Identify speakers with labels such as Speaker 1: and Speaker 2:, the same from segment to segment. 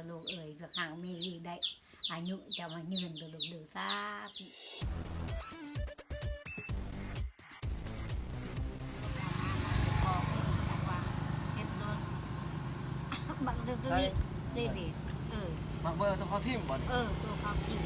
Speaker 1: ละลูกเอ๋ยก็ห่างมีได้อายุจะมายืนลูกดื้อซาบังเดือดดีดี
Speaker 2: มักเบอร์ตัวเขาทิ่มบ่
Speaker 1: ตัวเขาทิ่ม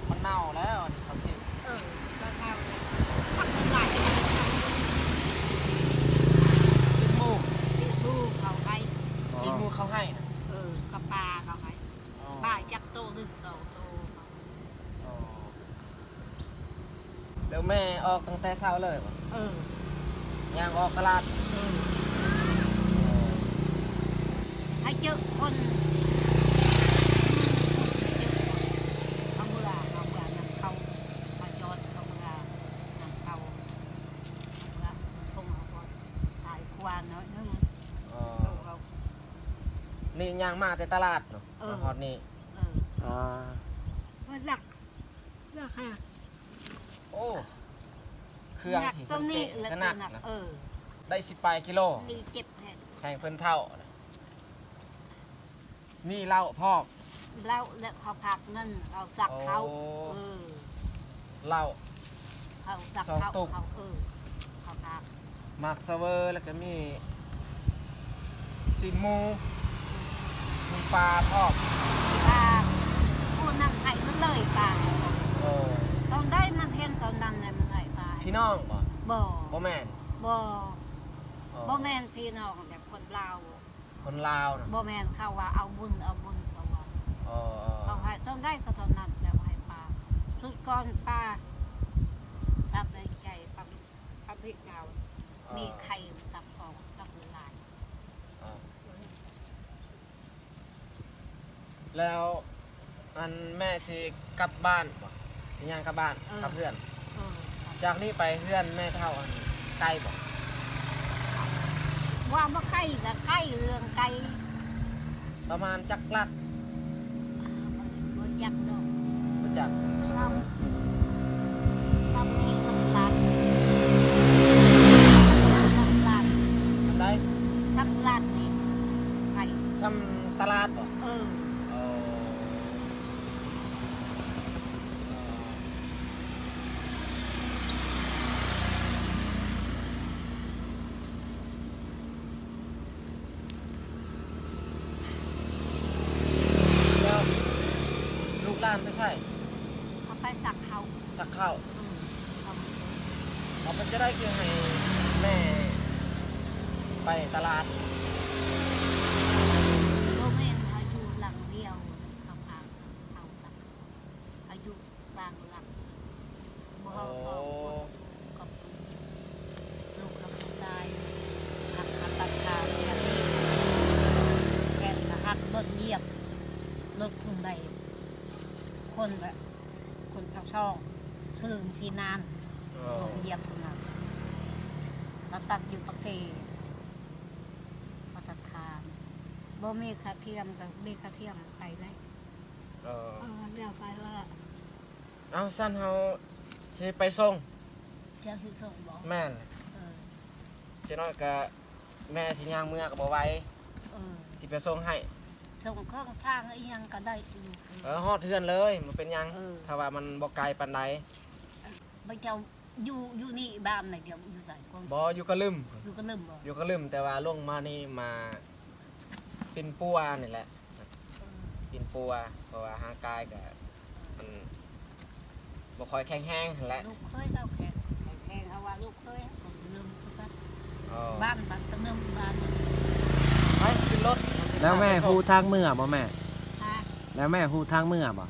Speaker 2: มันเน่าแล้วอันนี้เขาทิ่ม
Speaker 1: ก็เน่าเลยทำเป็นหลายลูกเขาให้
Speaker 2: ซีมูเขาให้
Speaker 1: กับปลาเขาให้ปลาจับโตดึง2 โต
Speaker 2: เดี๋ยวแม่ออกตั้งแต่เช้าเลยบ่ย่างออกตลาด
Speaker 1: ให้เจอคนเขาเบื่อนั่งเขาจอดเขาเบื่อนั่งเขาส่งเขาก่อนถ่ายควานน้อยนึง
Speaker 2: นี่ย่างมาแต่ตลาดเนาะฮอดนี่
Speaker 1: มันหลักค่ะ
Speaker 2: โอ้เครื่องที่เพิ่นเจ๊ขนาดนะได้18 กิโล
Speaker 1: นี่เจ็บ
Speaker 2: แพงเพิ่นเท่านี่เหล้าพอก
Speaker 1: เหล้าแล้วเขาผักนั่นเขาสักเขา
Speaker 2: เหล้า
Speaker 1: เขาสักเขาเขาผัก
Speaker 2: มักเซเวอร์แล้วก็มีซีนหมูปลาพอก
Speaker 1: ปลาผู้นั่งไข่มันเลยปลาตอนได้มันเห็นตอนนั้นเลยมันไข่ปลา
Speaker 2: พี่น้องบ่แม่น
Speaker 1: บ่แม่นพี่น้องแบบคนลาว
Speaker 2: นะ
Speaker 1: บ่แม่นเขาว่าเอาบุญเขาว่าเขาให้ต้องได้ก็ตอนนั้นแล้วให้ปลาทุกก้อนปลาตับในใจปลาพริกดาวมีไข่สับฟองสับลาย
Speaker 2: แล้วอันแม่สิกลับบ้านบ่สิย่างกลับบ้านกับเพื่อนจากนี้ไปเพื่อนแม่เท่าอันไกลบ่
Speaker 1: ว่าบ่ไกลก็ไกลเรื่องไกล
Speaker 2: ประมาณจักลัก
Speaker 1: บ่จักดอก
Speaker 2: บ่จัก
Speaker 1: ซ้ำนี้ซ้ำลัด
Speaker 2: ได้
Speaker 1: ซ้ำลัดนี่ไป
Speaker 2: ซ้ำตลาดบ่ร้านไม่ใช่
Speaker 1: เขาไปสักข้าว
Speaker 2: เขามันจะได้คือให้แม่ไปตลาด
Speaker 1: โรแมนอายุหลังเดียวเขาพาเขาสักอายุบางหลังบ่เขาสองคนกับลูกกับผู้ชายหักตัดขาดกันแกนหักรถเงียบรถคุณใดคนแบบคนทับช่องซึ่งสีนานเหยียบนะเราตักอยู่ปักเทปัตตานบ่มีคาเทียมแต่มีคาเทียมไปได้เดี๋ยวไปว่า
Speaker 2: เอาสั้นเขาสิไปส่ง
Speaker 1: จะสิส่งบอก
Speaker 2: แม่นเจ้าน้อยกับแม่สิย่างเมื่อกับบ่ไหวสิไปส่งให้
Speaker 1: ส่งเครื่องทางอีหยังก็ได้
Speaker 2: ฮอดเทือนเลยมันเป็นยังถ้าว่ามันบ่ไกลปานใด
Speaker 1: บ่เจ้าอยู่นี่บ้านไหนเดียวอยู่ไส
Speaker 2: บ่อยู่กะลึม
Speaker 1: อยู่กะ
Speaker 2: ลึมแต่ว่าลงมานี่มาปินปัวนี่แหละปินปัวเพราะว่าร่างกายก็มันบ่ค่อยแข็งแรงแหละ
Speaker 1: ลูกเคยเอาแข็งเอาว่าลูกเคยลืมคือกันบ้านตะเนิมบ้าน
Speaker 2: ไปขึ้นรถ
Speaker 3: แล้วแม่ฮู้ทางเมื่อบ่แม่แล้วแม่ฮู้ทางเมื่อบ่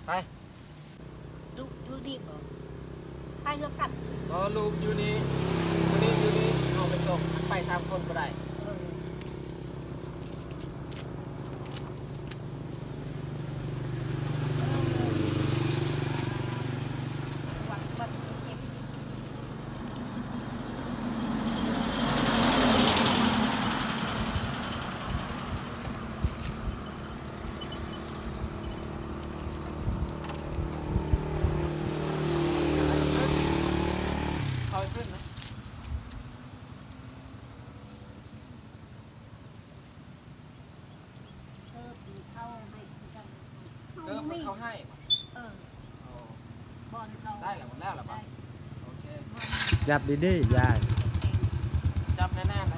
Speaker 2: ไป
Speaker 1: ลูกอยู่ดีบ่ไปแล้วกัน
Speaker 2: ลูกอยู่นี่เอาไปส่งไป3 คนก็ได้
Speaker 3: จับดีๆยาย
Speaker 2: จับแน่ๆไหม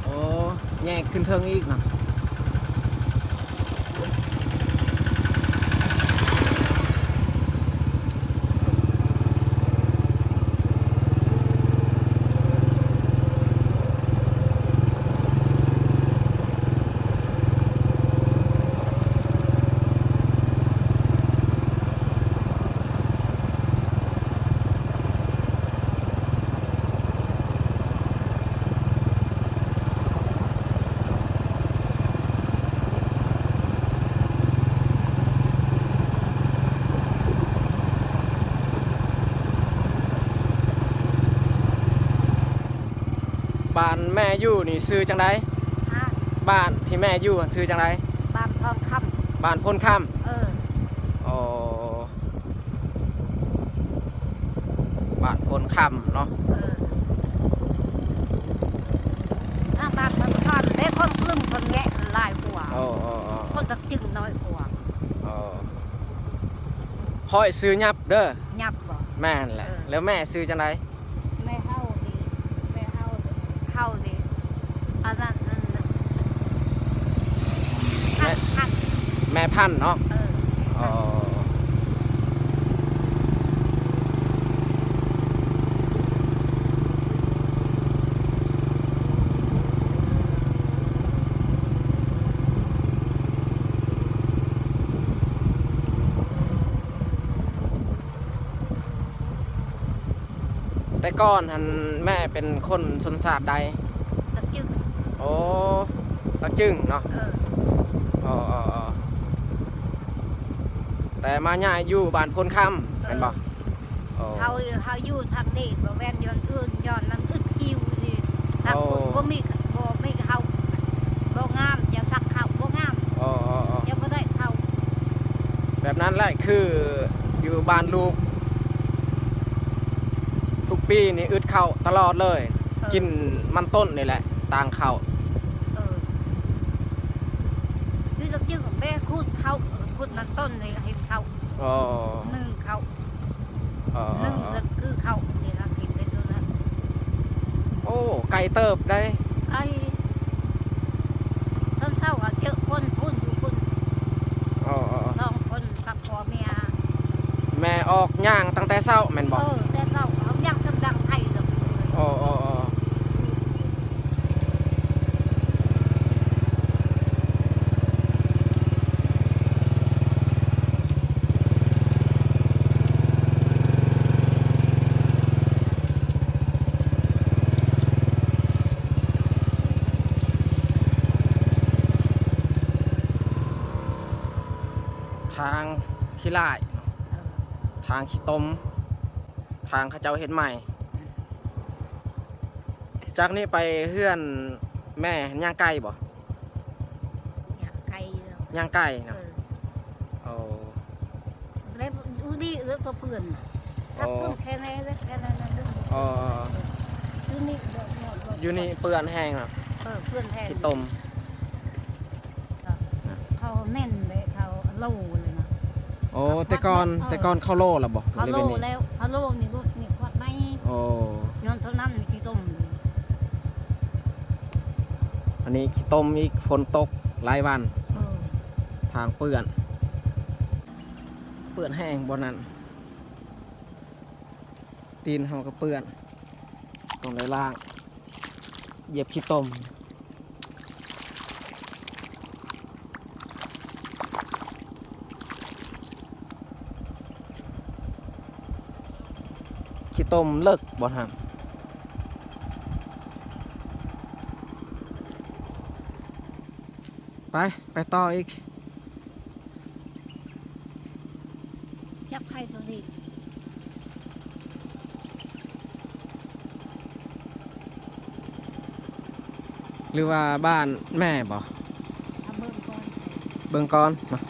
Speaker 2: โอ้แยกขึ้นเทิงอีกเนาะบ้านแม่อยู่นี่ซื้อจังได
Speaker 1: ฮะ
Speaker 2: บ้านที่แม่อยู่ซื้อจังได
Speaker 1: บ้านทองค
Speaker 2: บ้านพลค
Speaker 1: ำ
Speaker 2: ำอ๋อบ้านพลคำเนาะ
Speaker 1: ถ้าบ้านทองคำได้คนขึ้นคนแงะลายหัว
Speaker 2: อ๋ออ๋ออ๋อ
Speaker 1: คนตะจึงน้อยหัว
Speaker 2: อ๋อคอยซื้อยับเด้อ
Speaker 1: ยับบ่
Speaker 2: แม่นแหละ แล้วแม่ซื้อจังได
Speaker 1: ไม่เฮาดีไม่เฮาดีอันนั้นพัน
Speaker 2: แม่พันธุ์เนาะอ๋อแต่ก่อนหันแม่เป็นคนสนศาสตร์ใด
Speaker 1: ตะจึง
Speaker 2: โอ้ตักจึงเนาะอ๋ออ๋ออ๋อแต่มาย่ายอยู่บ้านพลคำเป็นบ่อ๋อ
Speaker 1: เขาอยู่ทางนี้บ่แม่นย้อนอื่นย้อนนั้นอึดหิวดิทางคนบ่มีเขาบ่งามอย่าสักเขาบ่งาม
Speaker 2: อ๋ออ๋ออ๋อ
Speaker 1: อย่าบ่ได้เขา
Speaker 2: แบบนั้นแหละคืออยู่บ้านลูก ทุกปีนี่อึดเข้าวตลอดเลย กินมันต้นนี่แหละต่างเข้าว
Speaker 1: นี่ตะจึงแม่คูดเขาคูดนั้นต้นนี่เห็นเขา
Speaker 2: อ๋อ
Speaker 1: นึ่งเขา
Speaker 2: อ๋อ
Speaker 1: นึ่งก็คือเขานี่ล่ะกินได้ตัวนั้น
Speaker 2: โอ้ไก่เติบได้
Speaker 1: ไอ้ต้นเศร้าก็เจอคนพุ่นอยู่พุ่น
Speaker 2: อ๋ออ๋อ
Speaker 1: สองคนกับพ่อเมีย
Speaker 2: แม่ออกย่างตั้งแต่เช้าแม่นบอก
Speaker 1: แต่เศร้าเขายังกำลังไทยเลย
Speaker 2: อ๋ออ๋ออ๋อทางขี้ลาย ทางขี้ตม ทางเขาเจ้าเห็ดใหม่ จากนี้ไปเฮือนแม่ย่างไก่บ่
Speaker 1: อยากไกลเลย
Speaker 2: ย่างไก่เนาะโอ้
Speaker 1: แล้วดูดิเรื่องตัวเพื่อนถ้าเพื่อนแค่ไหนแล้วแค่นั้นนั่นเรื่อง
Speaker 2: อ๋อ
Speaker 1: ดูนี่เดี๋ยวหมด
Speaker 2: อยู่นี่เปื้อนแห้งเนาะ
Speaker 1: เพื่อนแทน
Speaker 2: ขี้ตม
Speaker 1: เขาแน่นเลยเขาโล่เลยนะ
Speaker 2: โอ้แต่ก่อนเข้าโล่แล้วบ่
Speaker 1: เขา
Speaker 2: หรือ
Speaker 1: โล่
Speaker 2: เป็นนี่
Speaker 1: แล้วเขาโล่นี่ก็นี่ขวดไม่
Speaker 2: โอ้
Speaker 1: ย้อนเท่านั้นที่ต้ม
Speaker 2: อันนี้ขี้ตมอีกฝนตกหลายวัน ทางเปื้อน เปื้อนแห้งบนนั้น ตีนเขาก็เปื้อนตรงไหนล่าง เหยียบขี้ตม ขี้ตมเลิกบ่ทำไปต่ออีก
Speaker 1: จับไข่ตัวนี้
Speaker 2: หรือว่าบ้านแม่บ่ เบิ่งก่อนเนาะ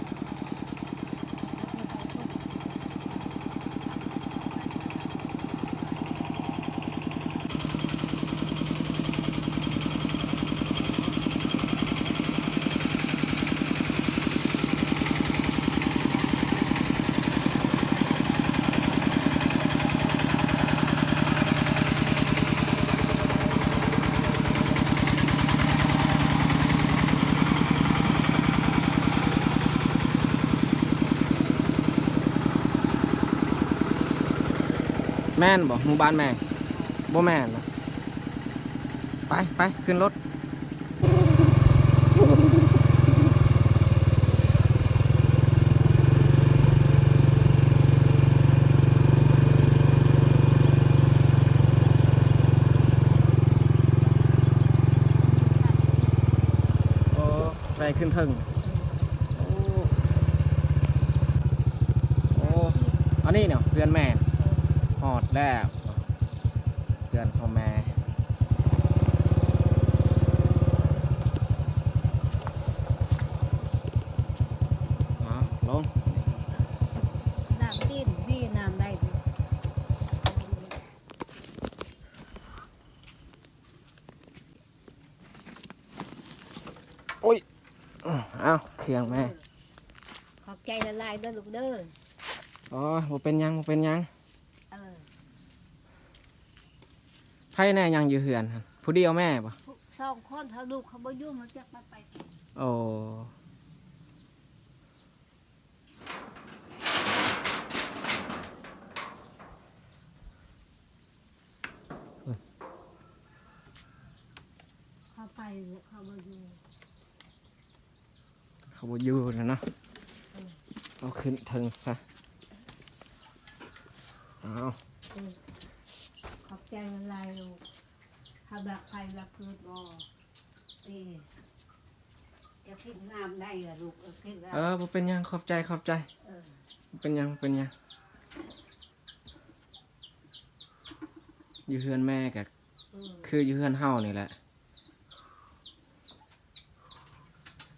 Speaker 2: แม่นบ่หมู่บ้านแม่บ่แม่นนะไปขึ้นรถโอ้ไปขึ้นถึงโอ้อันนี้เนาะเพื่อนแม่หอดแล้วเพื่อนของแม่ลง
Speaker 1: น้ำกินดีน้ำได้ดี
Speaker 2: โอ้ยเอาเครื่องแม่
Speaker 1: ขอบใจละลายเด้อลูกเด้อ
Speaker 2: อ๋อบ่เป็นหยังบ่เป็นหยัง
Speaker 1: เออ
Speaker 2: ไผแน่ยังอยู่เหือนหั่นผู้เดียวแม่บ่
Speaker 1: สองคนเขาลูกเขาบ่ยุ่งมันจะไป
Speaker 2: โอ้
Speaker 1: เขาไปเขาบ่ยุ่ง
Speaker 2: เขาบ่อยู่แล้วเนาะเอาขึ้นถึงซะเอา
Speaker 1: ขอบใจละลายลูกถ้าแบบใครรับคือบ่จะกินน้ำได้เหรอลูกกินได้
Speaker 2: บ่เป็นหยังขอบใจบ่เป็นหยังบ่เป็นหยังอยู่เฮือนแม่ก็คืออยู่เฮือนเฮานี่แหละ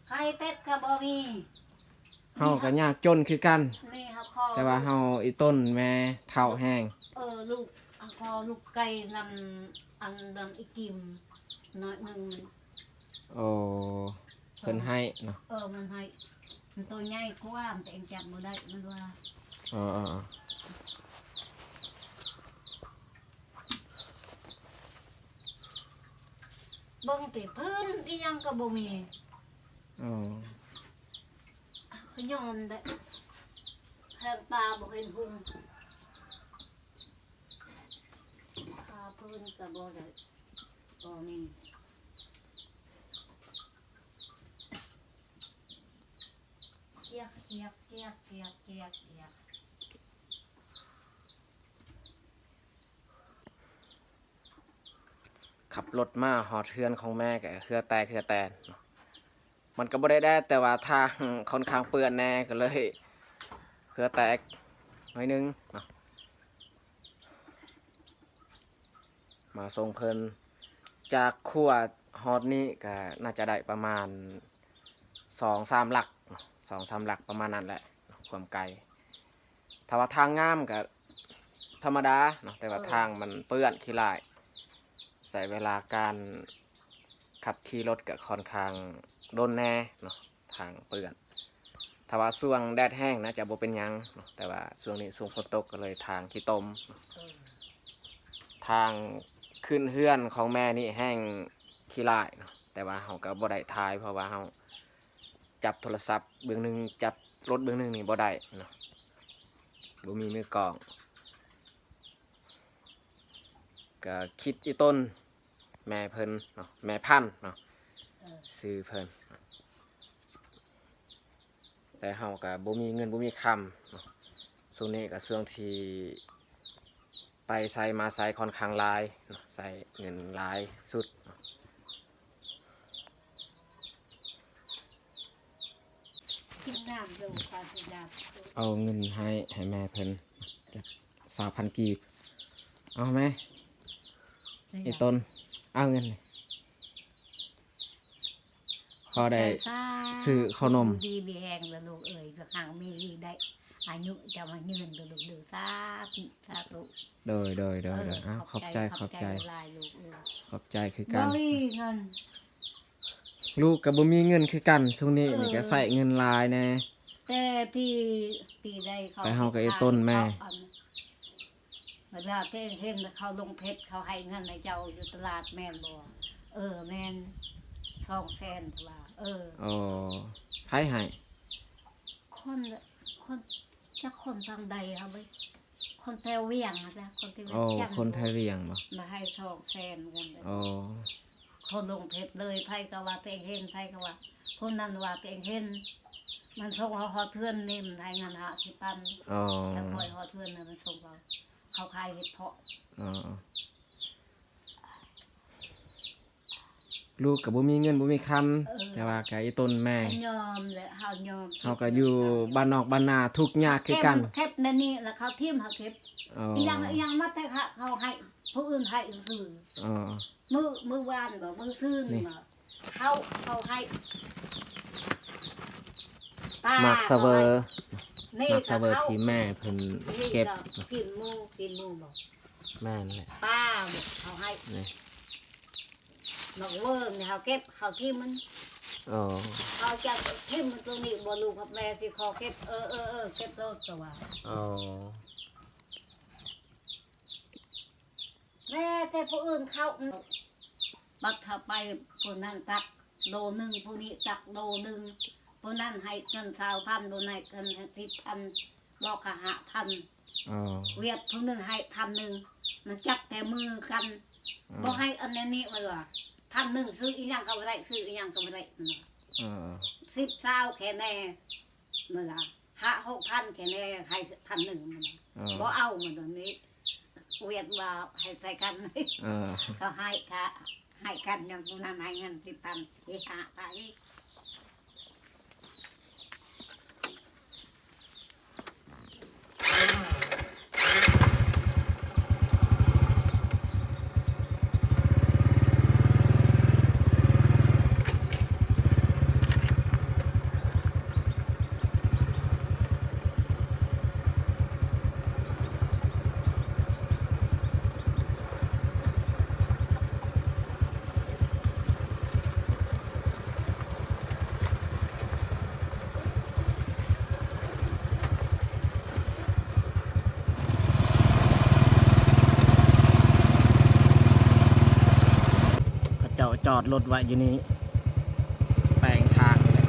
Speaker 1: ไข่เป็ดก็บ่มี
Speaker 2: เฮาก็ยากจนคือกัน
Speaker 1: นี่เขาคอ
Speaker 2: แต่ว่าเฮาอีต้นแม่เฒ่าแห้ง
Speaker 1: ลูกคอลูกไก่นำอันนำอีกิมน้อยหนึ่ง
Speaker 2: โอ้เพิ่นให้เนาะ
Speaker 1: มันให้มันตัวใหญ่กว่ามันแต่เองจับบ่ได้มันว่า
Speaker 2: อ๋อ
Speaker 1: เบิ่งแต่พื้นอีหยังก็บ่มี
Speaker 2: อ๋อ
Speaker 1: ขยอมได้แทงตาบ่เห็นหุ่งตาพื้นก็บ่ได้บ่มีเกียกเกียกเกียกเกียกเกียกเกียก
Speaker 2: ขับรถมาหอดเฮือนของแม่ก็เฮือแตกเฮือแตนเนาะมันก็บ่ได้แต่ว่าทางค่อนข้างเปื้อนแน่ก็เลยเฮือแตกหน่อยนึงเนาะมาส่งเพิ่นจากขั้วฮอดนี้ก็น่าจะได้ประมาณ 2-3 หลักเนาะ2-3 หลักประมาณนั้นแหละเนาะความไกลถ้าว่าทางงามก็ธรรมดาเนาะแต่ว่าทางมันเปื้อนขี้ลายใส่เวลาการขับขี่รถก็ค่อนข้างโดนแน่เนาะทางเปื้อนถ้าว่าช่วงแดดแห้งนะจะบ่เป็นหยังเนาะแต่ว่าช่วงนี้ช่วงฝนตกก็เลยทางขี้ตมเนาะทางขึ้นเฮือนของแม่นี่แห้งขี้ลายเนาะแต่ว่าเราก็บ่ได้ถ่ายเพราะว่าเราจับโทรศัพท์เบื้องหนึงจับรถเบื้องหนึงนี่บ่ได้เนาะบ่มีมือกล้องก็คิดอีต้นแม่เพิ่นเนาะแม่พันธุ์เนาะซื้อเพิ่นแต่เฮาก็บ่มีเงินบ่มีคำเนาะช่วงนี้ก็ช่วงที่ไปใส่มาใส่ค่อนข้างหลายเนาะใส่เงินหลายสุดเนาะ
Speaker 1: กินน้ำอยู่ค่ะกินน้
Speaker 2: เอาเงินให้แม่เพิ่นจัก3,000 กีบเอาไหม
Speaker 1: ำ
Speaker 2: ไอ้ต้นเอาเงินนี่ขอ อได้
Speaker 1: สา
Speaker 2: ซื้อขนม
Speaker 1: ดีมีแหงแล้วลูกเอ้ยก็ห่างมีได้อายุจะมายืนเด้อลูกเด้อสาธุ
Speaker 2: โดยอ้าวขอบใจ
Speaker 1: หลายลูกเอ้ย
Speaker 2: ขอบใจคือ
Speaker 1: บ่
Speaker 2: กัน
Speaker 1: มีเงิน
Speaker 2: ลูกก็บ่มีเงินคือกันช่วงนี้
Speaker 1: เออ
Speaker 2: นี่ก็ใช้เงินหลายแน่
Speaker 1: แต่พี่ได้เขา
Speaker 2: ไปเฮาก็ไอ้ต้นแม่
Speaker 1: เวลาที่เห็นเขาลงเพชรเขาให้เงินให้เจ้าอยู่ตลาดแม่นบ่แม่น200,000ว่า
Speaker 2: อ๋อไผให้
Speaker 1: คนจักคนทางใดครับเว้ยคนแถวเวียงนะจ๊ะคนที่เวีย
Speaker 2: โอ้
Speaker 1: งจันท
Speaker 2: คนไทยเรียงบ่
Speaker 1: มาให้200,000กันเลย
Speaker 2: อ๋อ
Speaker 1: คนลงเพชรเลยไผก็ว่าตัวเองเห็นไผก็ว่าคนนั้นว่าตัวเองเห็นมันส่งเขาฮอดเทือนนี่มันให้เงิน50,000
Speaker 2: อ๋อ
Speaker 1: แล้วปล่อยฮอดเทือนน่ะมันส่งเขาขายเห็ดเพาะ
Speaker 2: อ๋อลูกก็บ่มีเงินบ่มีคำแต่ว่าก็ไอ้ต้นแม่
Speaker 1: ยอมเลยเฮายอม
Speaker 2: เฮาก็อยู่บ้านนอกบ้านนาทุกข์ยากคือกัน
Speaker 1: เก็บนั่นนี่แล้วเขาทิ่มเขาเก็บ
Speaker 2: อ๋อ
Speaker 1: อีหยังมาแต่เขาให้ผู้อื่นให้ซื่อ
Speaker 2: อ๋อ
Speaker 1: มื้อวานบ่มื้อซื่น
Speaker 2: นี่
Speaker 1: บ่เขาให้ป้
Speaker 2: มักเสเวอร์
Speaker 1: นี่
Speaker 2: มักเสเวอร์ที่แม่เพิ่น
Speaker 1: นี่
Speaker 2: เก็บ
Speaker 1: กินหมูบ่
Speaker 2: แม่นแหละ
Speaker 1: ป้าบ่เขาให้
Speaker 2: นี่
Speaker 1: นอกเวิร์กเนี่ยเขาเก็บเขาทิ่มมัน
Speaker 2: อ๋อ
Speaker 1: เขาจะทิ่มมันตรงนี้บ่ลูกกับแม่สิขอเก็บเก็บโลดตัว
Speaker 2: อ๋อ
Speaker 1: แม่แต่ผู้อื่นเข้าบักถ้าไปผู้นั้นตักโลนึงผู้นี้ตักโลนึงผู้นั้นให้เงิน20,000ผู้นั้นเงิน10,000บอกหา1,000
Speaker 2: อ๋อ
Speaker 1: เวียดผู้นึงให้1,000มันจักแต่มือกันบ่ให้อันนี้ว่า1,000ซื้ออีหยังก็บ่ได้ซื้ออีหยังก็บ่ได้
Speaker 2: อ๋อ
Speaker 1: 10 20แค่แน่มื้อละ6,000แค่แน่ให้1,000มัน
Speaker 2: อ๋อ
Speaker 1: บ่เอามันตอนนี้เวียดว่าให้ใส่กัน
Speaker 2: อ๋อ
Speaker 1: เขาให้กันอย่างผู้นั้นให้เงิน10,000สิหาไป
Speaker 2: เขาเจ้าจอดรถไว้อยู่นี่แปลงทางเลย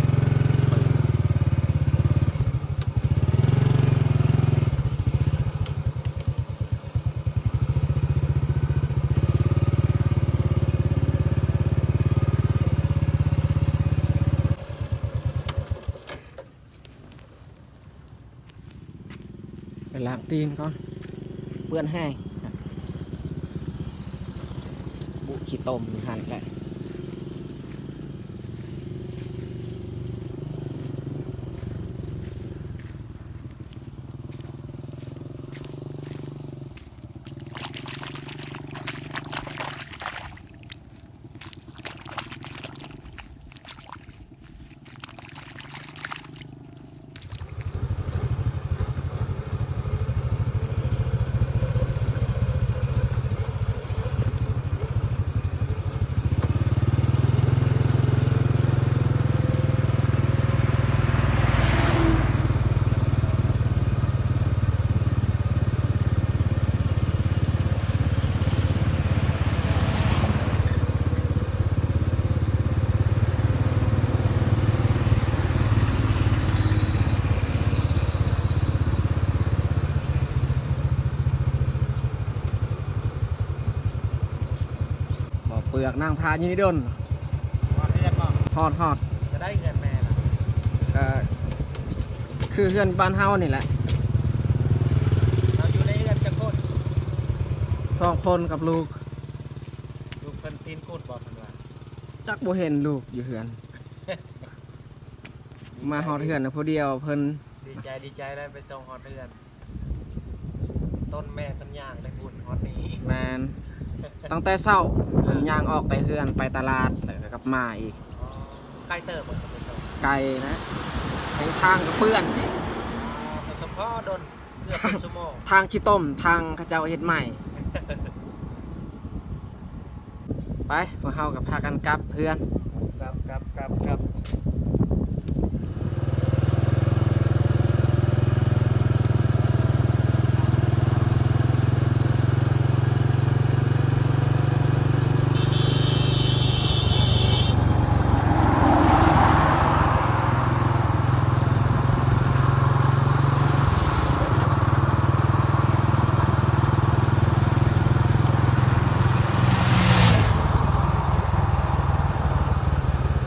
Speaker 2: ไปล้างตีนก่อนเปื้อนแห้งบุขี้ต้มหั่นแหละ บ่เปลือกนางทาอยู่นี่ดน
Speaker 3: ว่าเรียนบ่
Speaker 2: ฮอด
Speaker 3: จะได้เงินแม่ล่ะ
Speaker 2: ก็คือเฮือนบ้านเฮานี่แหละ
Speaker 3: เราอยู่ในเรือนจังโคตร
Speaker 2: 2 คนกับลูก
Speaker 3: ลูกเพิ่นตีนกูดบ่เพิ่นว่า
Speaker 2: จักบ่เห็นลูกอยู่เฮือน มาฮอดเฮือนนะผู้เดียวเพิ่น
Speaker 3: ดีใจได้ไปส่งฮอดเรือน ต้นแม่เพิ่นย่างได้บุญฮอดนี้
Speaker 2: แมนตั้งแต่เช้าเพิ่นย่างออกไปเฮือนไปตลาดแล้วก็กลับมาอีก
Speaker 3: อ๋อ ใกล้เติบบ่ไปส่ง
Speaker 2: ไกลนะทางก็เปื้อนอีก
Speaker 3: ผสมพ่อดนเกือบเป็นชั่วโมง
Speaker 2: ทางขี้ต้มทางเขาเจ้าเฮ็ดใหม่ ไปพวกเฮากับพากันกลับเพื่อน
Speaker 3: ครับ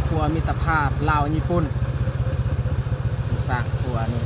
Speaker 2: ครัวมิตรภาพลาวญี่ปุ่นผู้สร้างครัวนี่